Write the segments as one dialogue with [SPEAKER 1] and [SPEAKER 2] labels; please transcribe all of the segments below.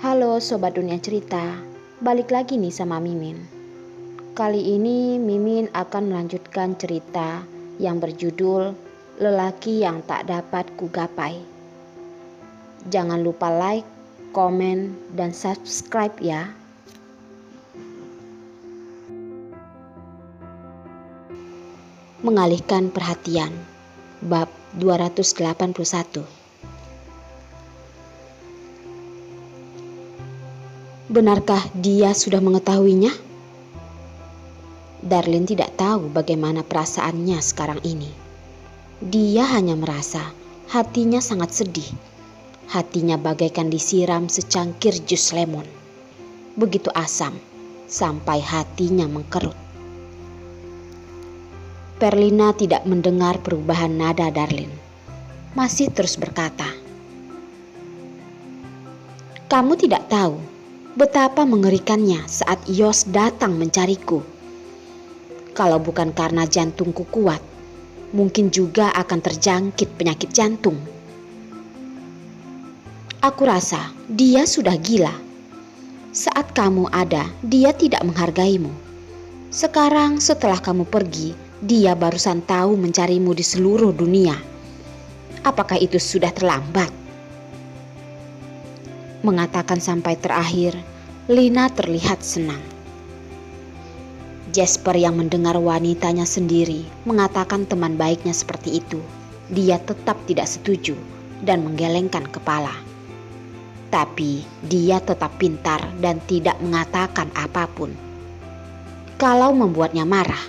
[SPEAKER 1] Halo Sobat Dunia Cerita, balik lagi nih sama Mimin. Kali ini Mimin akan melanjutkan cerita yang berjudul Lelaki yang Tak Dapat Kugapai. Jangan lupa like, komen, dan subscribe ya. Mengalihkan perhatian, bab 281. Benarkah dia sudah mengetahuinya? Darlin tidak tahu bagaimana perasaannya sekarang ini. Dia hanya merasa hatinya sangat sedih. Hatinya bagaikan disiram secangkir jus lemon. Begitu asam sampai hatinya mengkerut. Perlina tidak mendengar perubahan nada Darlin. Masih terus berkata, "Kamu tidak tahu betapa mengerikannya saat Yos datang mencariku. Kalau bukan karena jantungku kuat, mungkin juga akan terjangkit penyakit jantung. Aku rasa dia sudah gila. Saat kamu ada, dia tidak menghargaimu. Sekarang setelah kamu pergi, dia barusan tahu mencarimu di seluruh dunia. Apakah itu sudah terlambat?" Mengatakan sampai terakhir, Lina terlihat senang. Jasper yang mendengar wanitanya sendiri mengatakan teman baiknya seperti itu, dia tetap tidak setuju dan menggelengkan kepala. Tapi dia tetap pintar dan tidak mengatakan apapun. Kalau membuatnya marah,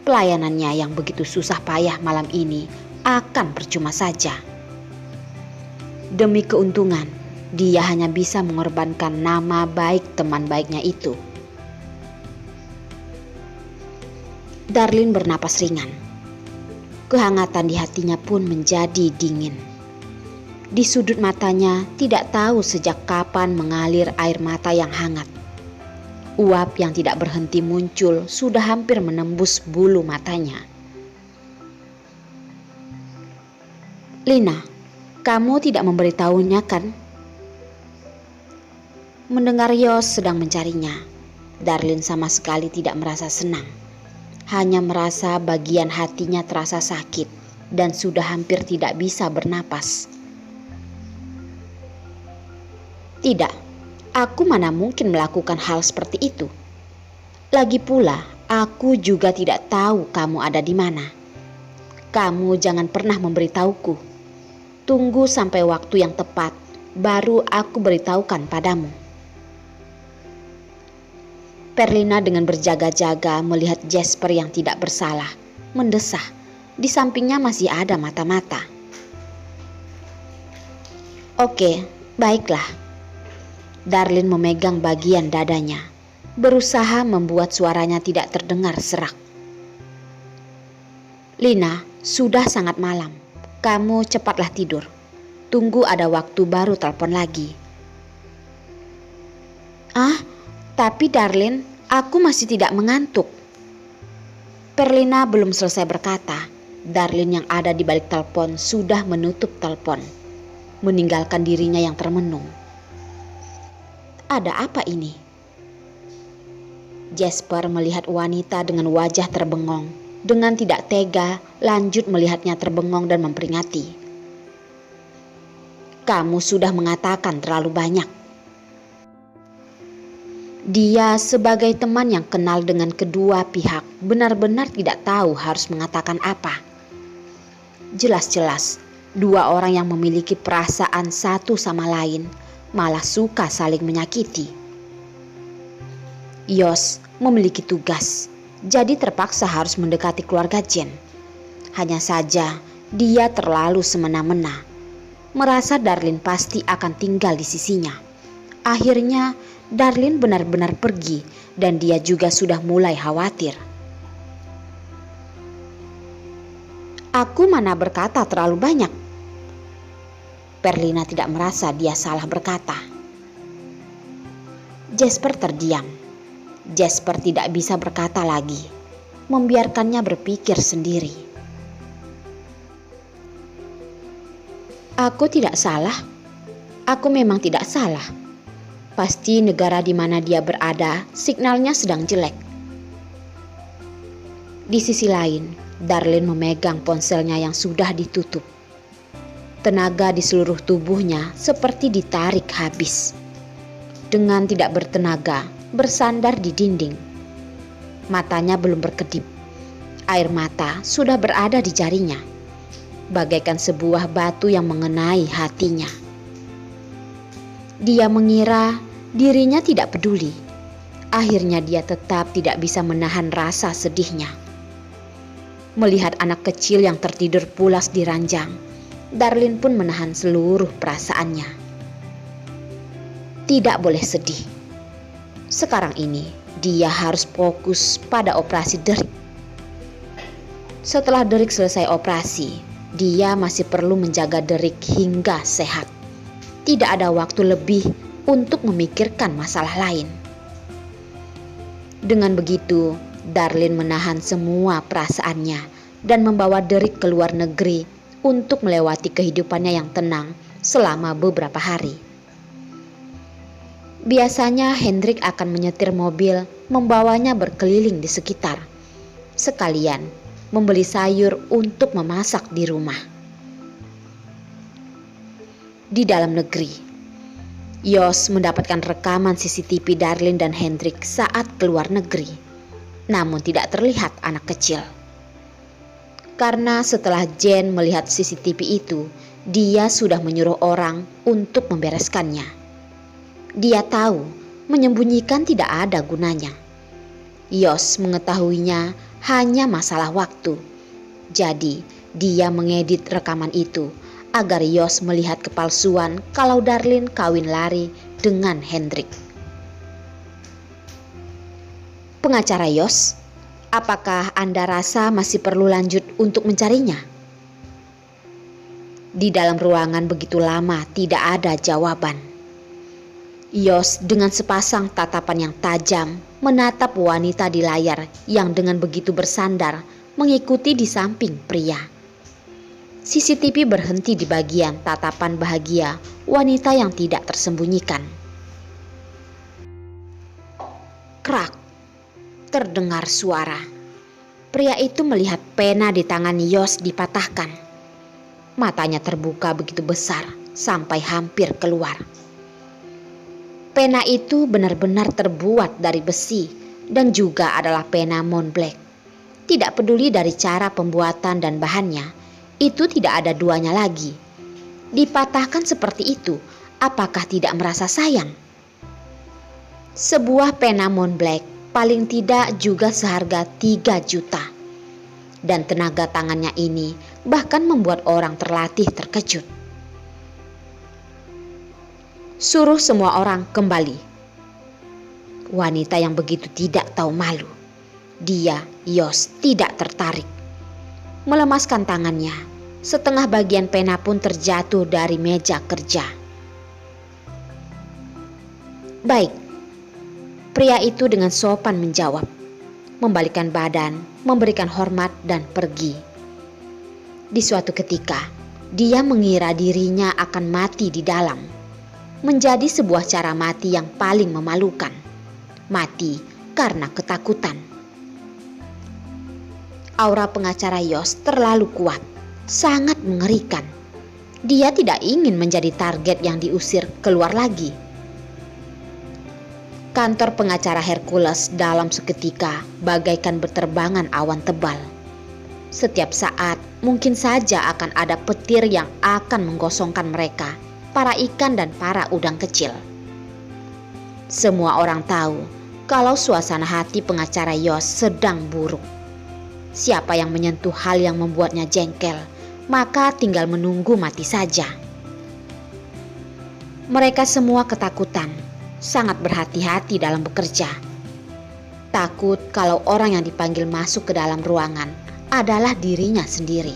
[SPEAKER 1] pelayanannya yang begitu susah payah malam ini akan percuma saja. Demi keuntungan, dia hanya bisa mengorbankan nama baik teman baiknya itu. Darlin bernapas ringan. Kehangatan di hatinya pun menjadi dingin. Di sudut matanya tidak tahu sejak kapan mengalir air mata yang hangat. Uap yang tidak berhenti muncul sudah hampir menembus bulu matanya. "Lina, kamu tidak memberitahunya kan?" Mendengar Yos sedang mencarinya, Darlin sama sekali tidak merasa senang. Hanya merasa bagian hatinya terasa sakit dan sudah hampir tidak bisa bernapas. "Tidak, aku mana mungkin melakukan hal seperti itu. Lagi pula, aku juga tidak tahu kamu ada di mana. Kamu jangan pernah memberitahuku. Tunggu sampai waktu yang tepat, baru aku beritahukan padamu." Perlina dengan berjaga-jaga melihat Jasper yang tidak bersalah, mendesah. Di sampingnya masih ada mata-mata. "Oke, baiklah." Darlin memegang bagian dadanya, berusaha membuat suaranya tidak terdengar serak. "Lina, sudah sangat malam. Kamu cepatlah tidur. Tunggu ada waktu baru telepon lagi." "Ah, tapi Darlin, aku masih tidak mengantuk." Perlina belum selesai berkata, Darlin yang ada di balik telepon sudah menutup telepon, meninggalkan dirinya yang termenung. Ada apa ini? Jasper melihat wanita dengan wajah terbengong, dengan tidak tega lanjut melihatnya terbengong dan memperingati. "Kamu sudah mengatakan terlalu banyak." Dia sebagai teman yang kenal dengan kedua pihak benar-benar tidak tahu harus mengatakan apa. Jelas-jelas dua orang yang memiliki perasaan satu sama lain malah suka saling menyakiti. Yos memiliki tugas, jadi terpaksa harus mendekati keluarga Jen. Hanya saja dia terlalu semena-mena, merasa Darlin pasti akan tinggal di sisinya. Akhirnya Darlin benar-benar pergi dan dia juga sudah mulai khawatir. "Aku mana berkata terlalu banyak?" Perlina tidak merasa dia salah berkata. Jasper terdiam. Jasper tidak bisa berkata lagi, membiarkannya berpikir sendiri. "Aku tidak salah. Aku memang tidak salah. Pasti negara di mana dia berada signalnya sedang jelek. Di sisi lain, Darlin memegang ponselnya yang sudah ditutup. Tenaga di seluruh tubuhnya seperti ditarik habis. Dengan tidak bertenaga, bersandar di dinding. Matanya belum berkedip. Air mata sudah berada di jarinya, bagaikan sebuah batu yang mengenai hatinya. Dia mengira dirinya tidak peduli. Akhirnya dia tetap tidak bisa menahan rasa sedihnya. Melihat anak kecil yang tertidur pulas di ranjang, Darlin pun menahan seluruh perasaannya. Tidak boleh sedih. Sekarang ini dia harus fokus pada operasi Derek. Setelah Derek selesai operasi, dia masih perlu menjaga Derek hingga sehat. Tidak ada waktu lebih untuk memikirkan masalah lain. Dengan begitu, Darlin menahan semua perasaannya dan membawa Derek ke luar negeri untuk melewati kehidupannya yang tenang selama beberapa hari. Biasanya Hendrik akan menyetir mobil membawanya berkeliling di sekitar, sekalian membeli sayur untuk memasak di rumah. Di dalam negeri, Jos mendapatkan rekaman CCTV Darlin dan Hendrik saat keluar negeri, namun tidak terlihat anak kecil. Karena setelah Jen melihat CCTV itu, dia sudah menyuruh orang untuk membereskannya. Dia tahu menyembunyikan tidak ada gunanya. Jos mengetahuinya hanya masalah waktu. Jadi dia mengedit rekaman itu agar Jos melihat kepalsuan kalau Darlin kawin lari dengan Hendrik. Pengacara Jos, apakah Anda rasa masih perlu lanjut untuk mencarinya? Di dalam ruangan begitu lama tidak ada jawaban. Jos dengan sepasang tatapan yang tajam menatap wanita di layar yang dengan begitu bersandar mengikuti di samping pria. CCTV berhenti di bagian tatapan bahagia wanita yang tidak tersembunyikan. Krak, terdengar suara. Pria itu melihat pena di tangan Jos dipatahkan. Matanya terbuka begitu besar sampai hampir keluar. Pena itu benar-benar terbuat dari besi dan juga adalah pena Montblanc. Tidak peduli dari cara pembuatan dan bahannya, itu tidak ada duanya lagi. Dipatahkan seperti itu, apakah tidak merasa sayang? Sebuah pena Montblanc paling tidak juga seharga 3 juta. Dan tenaga tangannya ini bahkan membuat orang terlatih terkejut. Suruh semua orang kembali. Wanita yang begitu tidak tahu malu. Dia, Jos, tidak tertarik. Melemaskan tangannya, setengah bagian pena pun terjatuh dari meja kerja. Baik, pria itu dengan sopan menjawab, membalikkan badan, memberikan hormat dan pergi. Di suatu ketika, dia mengira dirinya akan mati di dalam. Menjadi sebuah cara mati yang paling memalukan. Mati karena ketakutan. Aura pengacara Jos terlalu kuat, sangat mengerikan. Dia tidak ingin menjadi target yang diusir keluar lagi. Kantor pengacara Hercules dalam seketika bagaikan berterbangan awan tebal. Setiap saat mungkin saja akan ada petir yang akan menggosongkan mereka, para ikan dan para udang kecil. Semua orang tahu kalau suasana hati pengacara Jos sedang buruk. Siapa yang menyentuh hal yang membuatnya jengkel, maka tinggal menunggu mati saja. Mereka semua ketakutan, sangat berhati-hati dalam bekerja. Takut kalau orang yang dipanggil masuk ke dalam ruangan adalah dirinya sendiri.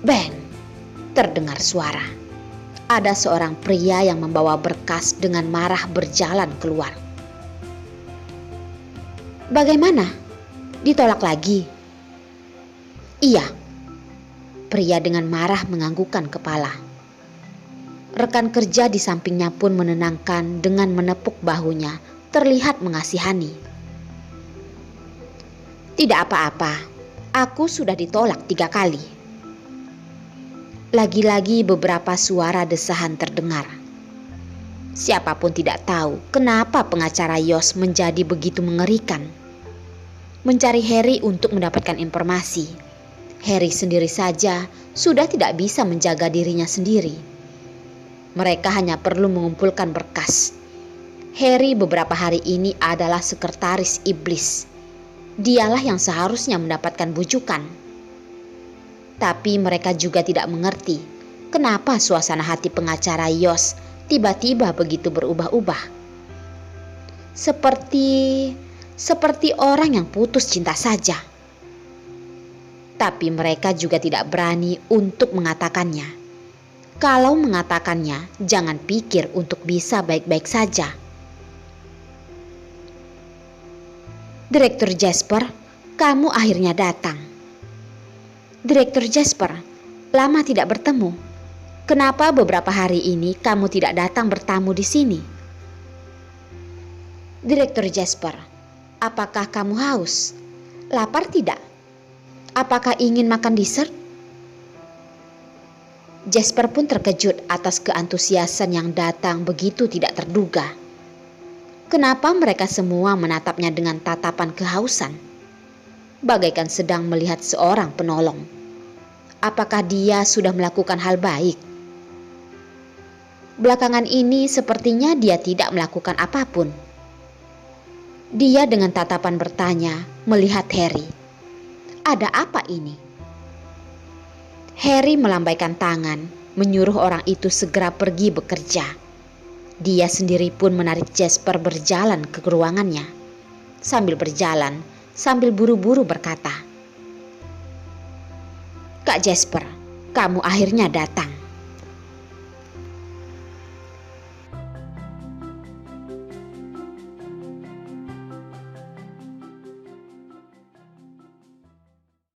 [SPEAKER 1] Bang, terdengar suara. Ada seorang pria yang membawa berkas dengan marah berjalan keluar. Bagaimana? Ditolak lagi? Iya. Pria dengan marah menganggukkan kepala. Rekan kerja di sampingnya pun menenangkan dengan menepuk bahunya, terlihat mengasihani. "Tidak apa-apa, aku sudah ditolak 3 kali." Lagi-lagi beberapa suara desahan terdengar. Siapapun tidak tahu kenapa pengacara Yos menjadi begitu mengerikan. Mencari Harry untuk mendapatkan informasi. Harry sendiri saja sudah tidak bisa menjaga dirinya sendiri. Mereka hanya perlu mengumpulkan berkas. Harry beberapa hari ini adalah sekretaris iblis. Dialah yang seharusnya mendapatkan bujukan. Tapi mereka juga tidak mengerti kenapa suasana hati pengacara Yos tiba-tiba begitu berubah-ubah. Seperti orang yang putus cinta saja. Tapi mereka juga tidak berani untuk mengatakannya. Kalau mengatakannya, jangan pikir untuk bisa baik-baik saja. "Direktur Jasper, kamu akhirnya datang." "Direktur Jasper, lama tidak bertemu. Kenapa beberapa hari ini kamu tidak datang bertamu di sini?" "Direktur Jasper, apakah kamu haus? Lapar tidak? Apakah ingin makan dessert?" Jasper pun terkejut atas keantusiasan yang datang begitu tidak terduga. Kenapa mereka semua menatapnya dengan tatapan kehausan? Bagaikan sedang melihat seorang penolong. Apakah dia sudah melakukan hal baik? Belakangan ini sepertinya dia tidak melakukan apapun. Dia dengan tatapan bertanya melihat Harry. Ada apa ini? Harry melambaikan tangan, menyuruh orang itu segera pergi bekerja. Dia sendiri pun menarik Jasper berjalan ke ruangannya. Sambil berjalan, sambil buru-buru berkata, "Kak Jasper, kamu akhirnya datang."